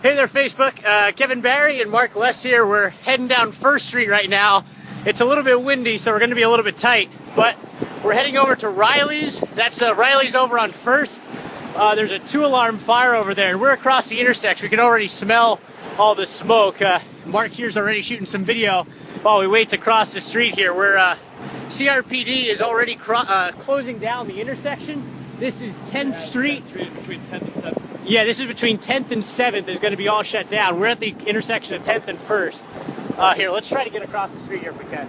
Hey there, Facebook. Kevin Barry and Mark Les here. We're heading down First Street right now. It's a little bit windy, so we're going to be a little bit tight, but we're heading over to Riley's. That's Riley's over on First. There's a 2-alarm fire over there, and we're across the intersection. We can already smell all the smoke. Mark here's already shooting some video while we wait to cross the street here. CRPD is already closing down the intersection. This is 10th Street. Between 10th and 7th. Yeah, this is between 10th and 7th is going to be all shut down. We're at the intersection of 10th and 1st. Here, let's try to get across the street here if we can.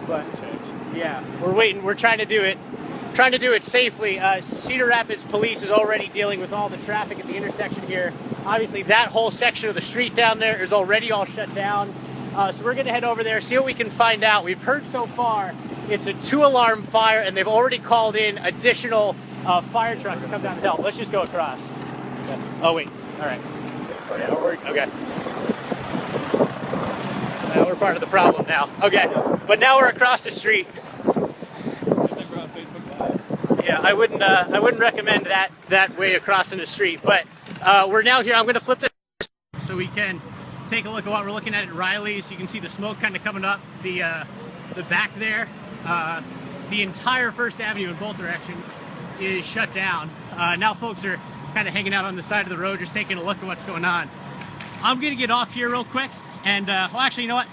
But, yeah, we're waiting. We're trying to do it. Trying to do it safely. Cedar Rapids Police is already dealing with all the traffic at the intersection here. Obviously, that whole section of the street down there is already all shut down. So we're going to head over there, see what we can find out. We've heard so far it's a 2-alarm fire, and they've already called in additional fire trucks to come down and help. Let's just go across. Oh, wait. All right. Yeah, okay. We're part of the problem now. Okay. But now we're across the street. Yeah, I wouldn't recommend that way across in the street. But we're now here. I'm going to flip this so we can take a look at what we're looking at Riley's. You can see the smoke kind of coming up the back there. The entire First Avenue in both directions is shut down. Now folks are kind of hanging out on the side of the road, just taking a look at what's going on. I'm going to get off here real quick, and well, actually, you know what?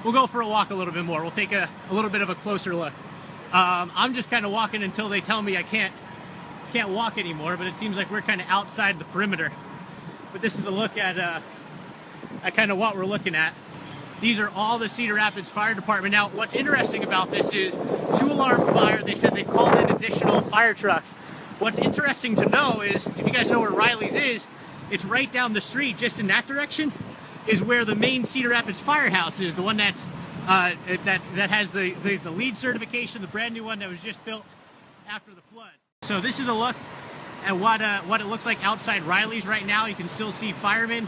We'll go for a walk a little bit more. We'll take a little bit of a closer look. I'm just kind of walking until they tell me I can't walk anymore, but it seems like we're kind of outside the perimeter. But this is a look at kind of what we're looking at. These are all the Cedar Rapids Fire Department. Now, what's interesting about this is 2-alarm fire. They said they called in additional fire trucks. What's interesting to know is, if you guys know where Riley's is, it's right down the street, just in that direction, is where the main Cedar Rapids Firehouse is, the one that has the LEED certification, the brand new one that was just built after the flood. So this is a look at what it looks like outside Riley's right now. You can still see firemen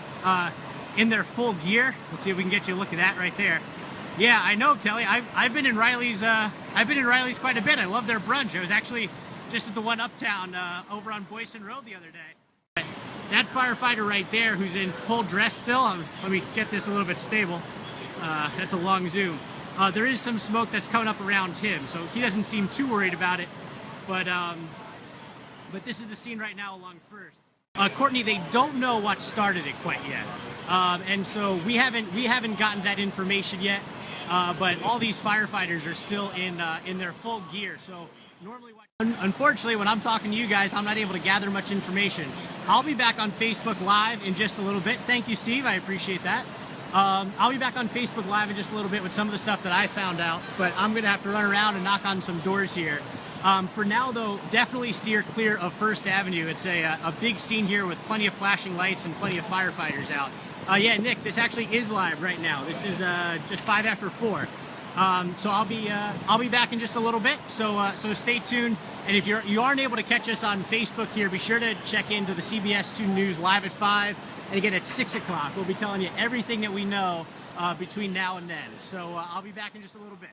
in their full gear. Let's see if we can get you a look at that right there. Yeah, I know, Kelly. I've been in Riley's. I've been in Riley's quite a bit. I love their brunch. I was actually just at the one uptown over on Boyson Road the other day. That firefighter right there, who's in full dress still. Let me get this a little bit stable. That's a long zoom. There is some smoke that's coming up around him, so he doesn't seem too worried about it. But this is the scene right now along First. Courtney, they don't know what started it quite yet, and so we haven't gotten that information yet. But all these firefighters are still in their full gear. So normally, unfortunately, when I'm talking to you guys, I'm not able to gather much information. I'll be back on Facebook Live in just a little bit. Thank you, Steve. I appreciate that. I'll be back on Facebook Live in just a little bit with some of the stuff that I found out. But I'm gonna have to run around and knock on some doors here. For now, though, definitely steer clear of First Avenue. It's a big scene here with plenty of flashing lights and plenty of firefighters out. Yeah, Nick, this actually is live right now. This is just 5 after 4. So I'll be back in just a little bit. So stay tuned. And if you aren't able to catch us on Facebook here, be sure to check into the CBS 2 News live at 5. And again at 6 o'clock. We'll be telling you everything that we know between now and then. So I'll be back in just a little bit.